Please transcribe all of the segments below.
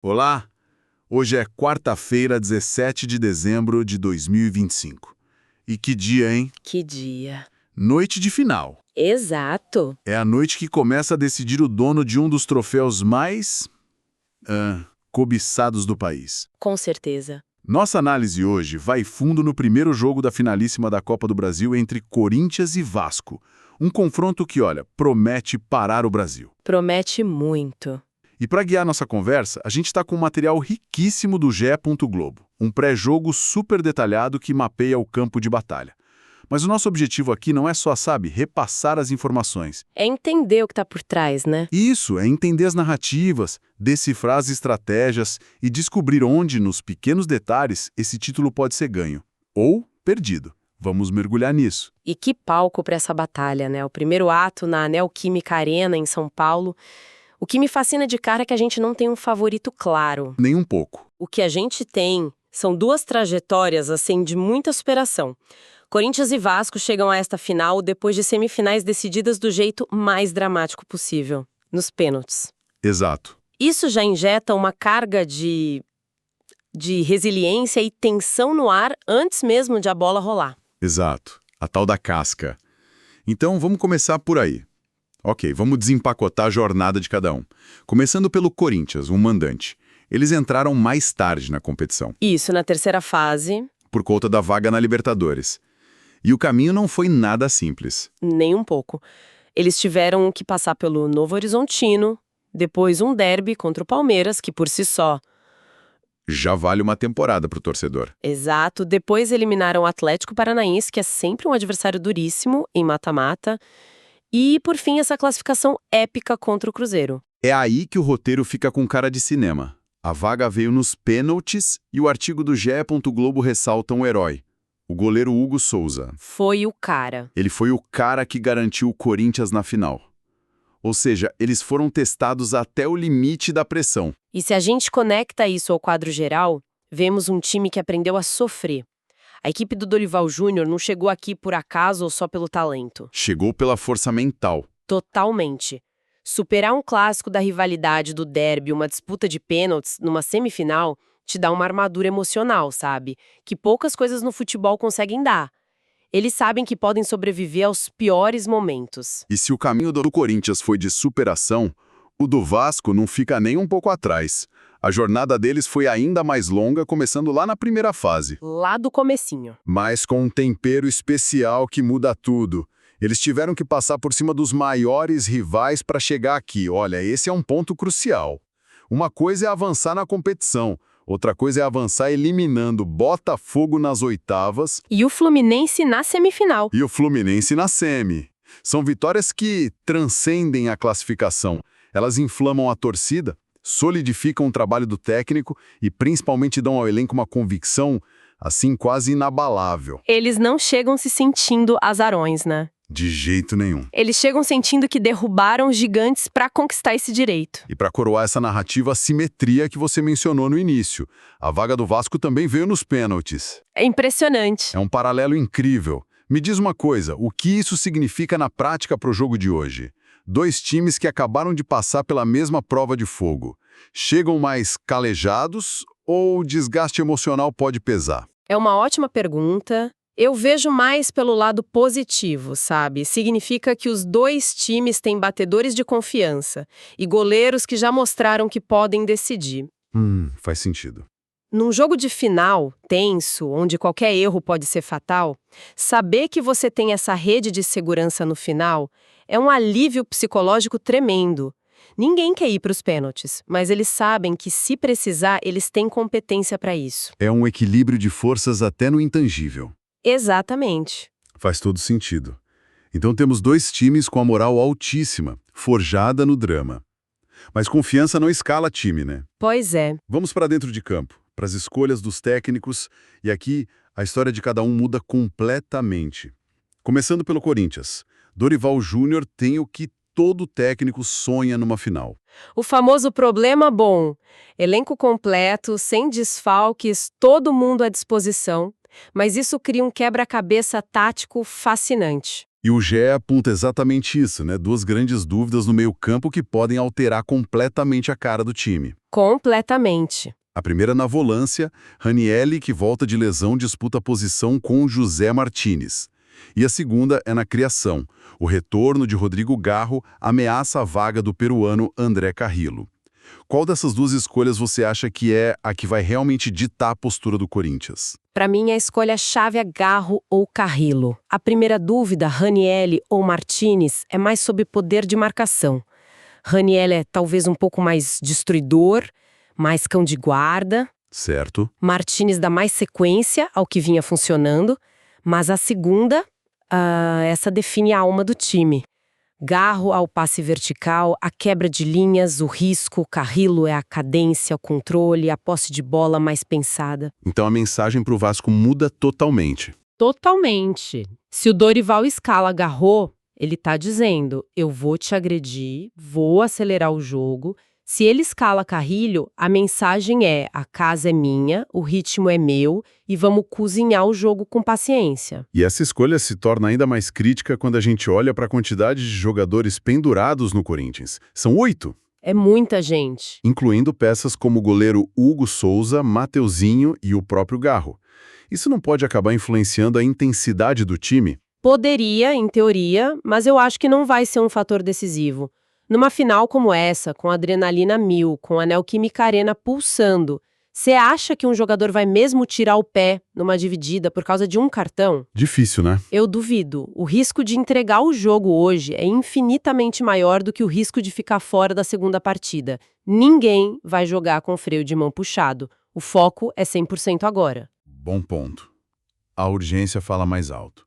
Olá, hoje é quarta-feira, 17 de dezembro de 2025. E que dia, hein? Que dia. Noite de final. Exato. É a noite que começa a decidir o dono de um dos troféus mais cobiçados do país. Com certeza. Nossa análise hoje vai fundo no primeiro jogo da finalíssima da Copa do Brasil entre Corinthians e Vasco. Um confronto que, olha, promete parar o Brasil. Promete muito. E para guiar nossa conversa, a gente está com um material riquíssimo do GE. Globo, um pré-jogo super detalhado que mapeia o campo de batalha. Mas o nosso objetivo aqui não é só, sabe, repassar as informações. É entender o que está por trás, né? Isso, é entender as narrativas, decifrar as estratégias e descobrir onde, nos pequenos detalhes, esse título pode ser ganho. Ou perdido. Vamos mergulhar nisso. E que palco para essa batalha, né? O primeiro ato na Neoquímica Arena, em São Paulo. O que me fascina de cara é que a gente não tem um favorito claro. Nem um pouco. O que a gente tem são duas trajetórias, assim, de muita superação. Corinthians e Vasco chegam a esta final depois de semifinais decididas do jeito mais dramático possível, nos pênaltis. Exato. Isso já injeta uma carga de resiliência e tensão no ar antes mesmo de a bola rolar. Exato. A tal da casca. Então, vamos começar por aí. Ok, vamos desempacotar a jornada de cada um. Começando pelo Corinthians, um mandante. Eles entraram mais tarde na competição, Isso, na terceira fase, por conta da vaga na Libertadores. E o caminho não foi nada simples. nem um pouco. Eles tiveram que passar pelo Novo Horizontino, depois um derby contra o Palmeiras, que por si só. Já vale uma temporada para o torcedor. Exato, depois eliminaram o Atlético Paranaense, que é sempre um adversário duríssimo, em mata-mata. E, por fim, essa classificação épica contra o Cruzeiro. É aí que o roteiro fica com cara de cinema. A vaga veio nos pênaltis e o artigo do GE. Globo ressalta um herói, o goleiro Hugo Souza. Foi o cara. Ele foi o cara que garantiu o Corinthians na final. Ou seja, eles foram testados até o limite da pressão. E se a gente conecta isso ao quadro geral, vemos um time que aprendeu a sofrer. A equipe do Dorival Júnior não chegou aqui por acaso ou só pelo talento. Chegou pela força mental. Totalmente. Superar um clássico da rivalidade do derby, uma disputa de pênaltis, numa semifinal, te dá uma armadura emocional, sabe? Que poucas coisas no futebol conseguem dar. Eles sabem que podem sobreviver aos piores momentos. E se o caminho do Corinthians foi de superação, o do Vasco não fica nem um pouco atrás. A jornada deles foi ainda mais longa, começando lá na primeira fase. Lá do comecinho. Mas com um tempero especial que muda tudo. Eles tiveram que passar por cima dos maiores rivais para chegar aqui. Olha, esse é um ponto crucial. Uma coisa é avançar na competição, outra coisa é avançar eliminando Botafogo nas oitavas E o Fluminense na semifinal. e o Fluminense na semi. São vitórias que transcendem a classificação. Elas inflamam a torcida, solidificam o trabalho do técnico e principalmente dão ao elenco uma convicção, assim, quase inabalável. Eles não chegam se sentindo azarões, né? De jeito nenhum. Eles chegam sentindo que derrubaram gigantes para conquistar esse direito. E para coroar essa narrativa, a simetria que você mencionou no início. A vaga do Vasco também veio nos pênaltis. É impressionante. É um paralelo incrível. Me diz uma coisa, o que isso significa na prática para o jogo de hoje? Dois times que acabaram de passar pela mesma prova de fogo. Chegam mais calejados ou o desgaste emocional pode pesar? É uma ótima pergunta. Eu vejo mais pelo lado positivo, sabe? Significa que os dois times têm batedores de confiança e goleiros que já mostraram que podem decidir. Faz sentido. Num jogo de final, tenso, onde qualquer erro pode ser fatal, saber que você tem essa rede de segurança no final é um alívio psicológico tremendo. Ninguém quer ir para os pênaltis, mas eles sabem que, se precisar, eles têm competência para isso. É um equilíbrio de forças até no intangível. Exatamente. Faz todo sentido. Então temos dois times com a moral altíssima, forjada no drama. Mas confiança não escala time, né? Pois é. Vamos para dentro de campo, para as escolhas dos técnicos, e aqui a história de cada um muda completamente. Começando pelo Corinthians. Dorival Júnior tem o que todo técnico sonha numa final. O famoso problema bom. Elenco completo, sem desfalques, todo mundo à disposição. Mas isso cria um quebra-cabeça tático fascinante. E o GE aponta exatamente isso, né? Duas grandes dúvidas no meio-campo que podem alterar completamente a cara do time. Completamente. A primeira na volância, Ranieri, que volta de lesão, disputa a posição com José Martínez. E a segunda é na criação. O retorno de Rodrigo Garro ameaça a vaga do peruano André Carrillo. Qual dessas duas escolhas você acha que é a que vai realmente ditar a postura do Corinthians? Para mim, a escolha-chave é Garro ou Carrillo. A primeira dúvida, Ranieri ou Martínez, é mais sobre poder de marcação. Ranieri é talvez um pouco mais destruidor, mais cão de guarda. Certo. Martínez dá mais sequência ao que vinha funcionando, mas a segunda, essa define a alma do time. Garro ao passe vertical, a quebra de linhas, o risco, Carrillo é a cadência, o controle, a posse de bola mais pensada. Então a mensagem para o Vasco muda totalmente. Totalmente. Se o Dorival escala Garro, ele tá dizendo, eu vou te agredir, vou acelerar o jogo. Se ele escala Carrillo, a mensagem é, a casa é minha, o ritmo é meu e vamos cozinhar o jogo com paciência. E essa escolha se torna ainda mais crítica quando a gente olha para a quantidade de jogadores pendurados no Corinthians. São 8, É muita gente. incluindo peças como o goleiro Hugo Souza, Mateuzinho e o próprio Garro. Isso não pode acabar influenciando a intensidade do time? Poderia, em teoria, mas eu acho que não vai ser um fator decisivo. Numa final como essa, com adrenalina 1000, com a Neoquímica Arena pulsando, você acha que um jogador vai mesmo tirar o pé numa dividida por causa de um cartão? Difícil, né? Eu duvido. O risco de entregar o jogo hoje é infinitamente maior do que o risco de ficar fora da segunda partida. Ninguém vai jogar com freio de mão puxado. O foco é 100% agora. Bom ponto. A urgência fala mais alto.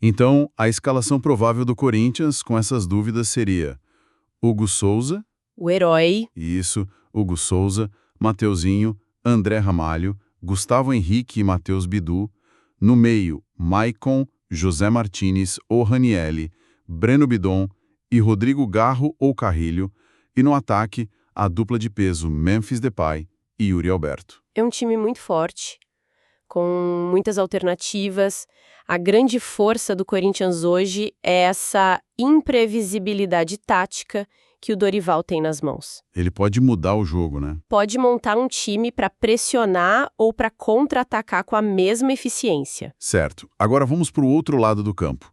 Então, a escalação provável do Corinthians com essas dúvidas seria Hugo Souza, O herói, isso, Hugo Souza, Mateuzinho, André Ramalho, Gustavo Henrique e Matheus Bidu. No meio, Maicon, José Martínez ou Ranieri, Breno Bidon e Rodrigo Garro ou Carrillo. E no ataque, a dupla de peso Memphis Depay e Yuri Alberto. é um time muito forte, com muitas alternativas. A grande força do Corinthians hoje é essa imprevisibilidade tática que o Dorival tem nas mãos. Ele pode mudar o jogo, né? Pode montar um time para pressionar ou para contra-atacar com a mesma eficiência. Certo. Agora vamos para o outro lado do campo.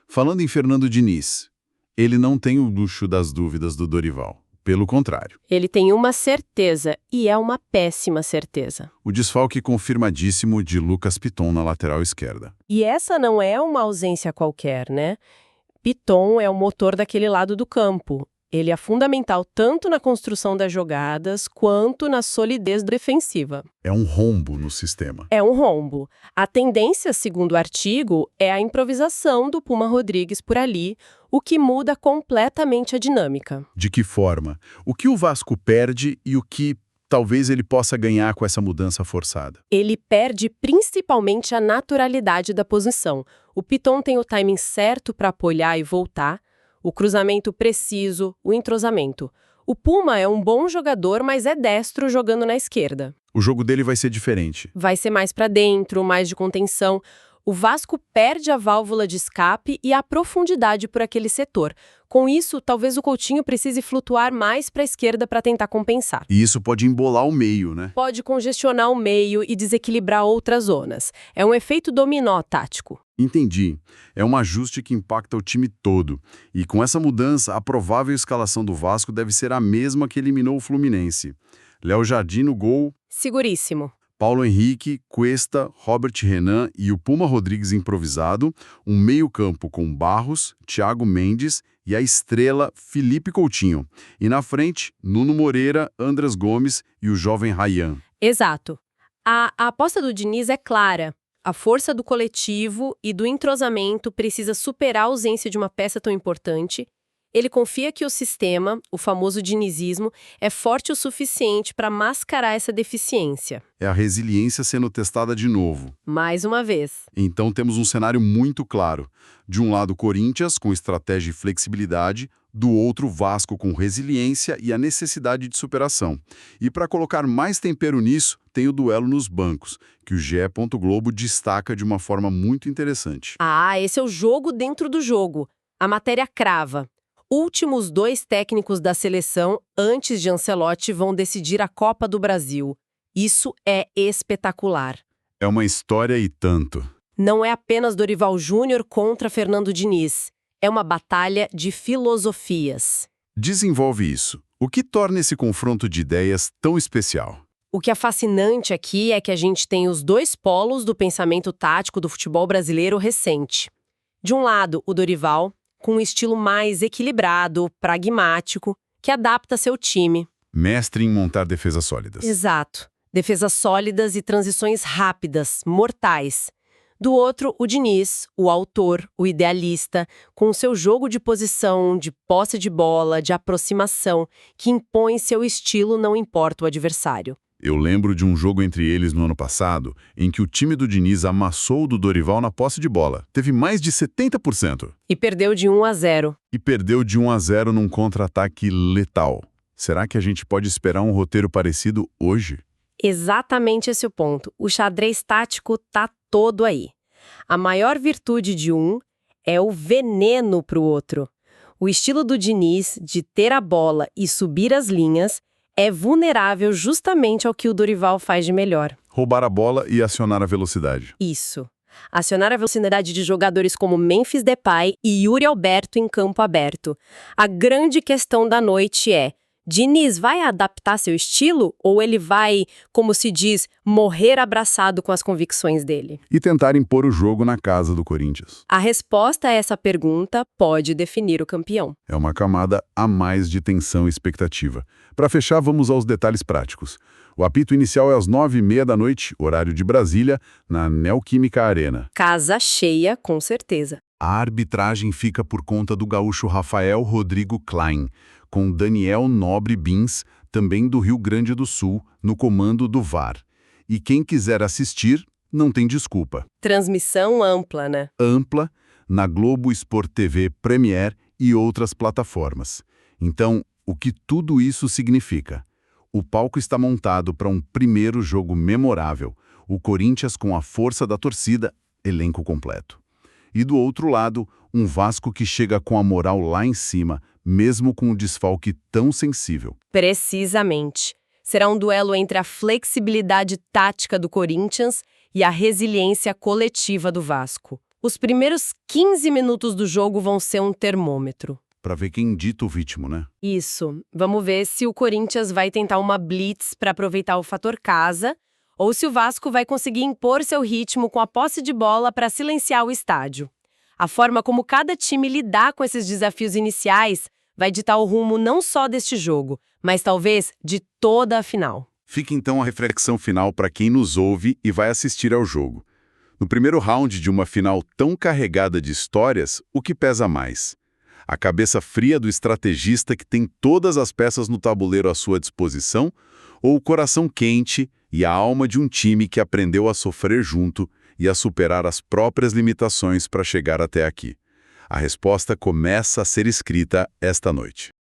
Falando em Fernando Diniz, ele não tem o luxo das dúvidas do Dorival. Pelo contrário. Ele tem uma certeza, e é uma péssima certeza. O desfalque confirmadíssimo de Lucas Piton na lateral esquerda. E essa não é uma ausência qualquer, né? Piton é o motor daquele lado do campo. Ele é fundamental tanto na construção das jogadas quanto na solidez defensiva. É um rombo no sistema. É um rombo. A tendência, segundo o artigo, é a improvisação do Puma Rodrigues por ali, o que muda completamente a dinâmica. De que forma? O que o Vasco perde e o que talvez ele possa ganhar com essa mudança forçada? Ele perde principalmente a naturalidade da posição. O Piton tem o timing certo para apoiar e voltar, o cruzamento preciso, o entrosamento. O Puma é um bom jogador, mas é destro jogando na esquerda. O jogo dele vai ser diferente. Vai ser mais para dentro, mais de contenção. O Vasco perde a válvula de escape e a profundidade por aquele setor. Com isso, talvez o Coutinho precise flutuar mais para a esquerda para tentar compensar. E isso pode embolar o meio, né? Pode congestionar o meio e desequilibrar outras zonas. É um efeito dominó tático. Entendi. É um ajuste que impacta o time todo. E com essa mudança, a provável escalação do Vasco deve ser a mesma que eliminou o Fluminense. Léo Jardim no gol, Seguríssimo. Paulo Henrique, Cuesta, Robert Renan e o Puma Rodrigues improvisado, um meio-campo com Barros, Thiago Mendes e a estrela Felipe Coutinho. E na frente, Nuno Moreira, Andrés Gomes e o jovem Ryan. Exato. A aposta do Diniz é clara. A força do coletivo e do entrosamento precisa superar a ausência de uma peça tão importante. Ele confia que o sistema, o famoso dinizismo, é forte o suficiente para mascarar essa deficiência. É a resiliência sendo testada de novo. Mais uma vez. Então temos um cenário muito claro. De um lado, Corinthians, com estratégia e flexibilidade, do outro, Vasco, com resiliência e a necessidade de superação. E para colocar mais tempero nisso, tem o duelo nos bancos, que o GE. Globo destaca de uma forma muito interessante. Ah, esse é o jogo dentro do jogo. A matéria crava. Últimos 2 técnicos da seleção, antes de Ancelotti, vão decidir a Copa do Brasil. Isso é espetacular. É uma história e tanto. Não é apenas Dorival Júnior contra Fernando Diniz. É uma batalha de filosofias. Desenvolve isso. O que torna esse confronto de ideias tão especial? O que é fascinante aqui é que a gente tem os 2 polos do pensamento tático do futebol brasileiro recente. De um lado, o Dorival, com um estilo mais equilibrado, pragmático, que adapta seu time. Mestre em montar defesas sólidas. Exato. Defesas sólidas e transições rápidas, mortais. Do outro, o Diniz, o autor, o idealista, com seu jogo de posição, de posse de bola, de aproximação, que impõe seu estilo não importa o adversário. Eu lembro de um jogo entre eles no ano passado, em que o time do Diniz amassou o do Dorival na posse de bola. Teve mais de 70%. E perdeu de 1-0. E perdeu de 1-0 num contra-ataque letal. Será que a gente pode esperar um roteiro parecido hoje? Exatamente esse é o ponto. O xadrez tático tá todo aí. A maior virtude de um é o veneno para o outro. O estilo do Diniz de ter a bola e subir as linhas é vulnerável justamente ao que o Dorival faz de melhor. Roubar a bola e acionar a velocidade. Isso. Acionar a velocidade de jogadores como Memphis Depay e Yuri Alberto em campo aberto. A grande questão da noite é: Diniz vai adaptar seu estilo ou ele vai, como se diz, morrer abraçado com as convicções dele? E tentar impor o jogo na casa do Corinthians. A resposta a essa pergunta pode definir o campeão. É uma camada a mais de tensão e expectativa. Para fechar, vamos aos detalhes práticos. O apito inicial é às 9h30 da noite, horário de Brasília, na Neoquímica Arena. Casa cheia, com certeza. A arbitragem fica por conta do gaúcho Rafael Rodrigo Klein, com Daniel Nobre Bins, também do Rio Grande do Sul, no comando do VAR. E quem quiser assistir, não tem desculpa. Transmissão ampla, né? Ampla, na Globo Sport TV Premier e outras plataformas. Então, o que tudo isso significa? O palco está montado para um primeiro jogo memorável, o Corinthians com a força da torcida, elenco completo. E do outro lado, um Vasco que chega com a moral lá em cima, mesmo com um desfalque tão sensível. Precisamente. Será um duelo entre a flexibilidade tática do Corinthians e a resiliência coletiva do Vasco. Os primeiros 15 minutos do jogo vão ser um termômetro. Para ver quem dita o ritmo, né? Isso. Vamos ver se o Corinthians vai tentar uma blitz para aproveitar o fator casa ou se o Vasco vai conseguir impor seu ritmo com a posse de bola para silenciar o estádio. A forma como cada time lidar com esses desafios iniciais vai ditar o rumo não só deste jogo, mas talvez de toda a final. Fica então a reflexão final para quem nos ouve e vai assistir ao jogo. No primeiro round de uma final tão carregada de histórias, o que pesa mais? A cabeça fria do estrategista que tem todas as peças no tabuleiro à sua disposição, ou o coração quente e a alma de um time que aprendeu a sofrer junto e a superar as próprias limitações para chegar até aqui? A resposta começa a ser escrita esta noite.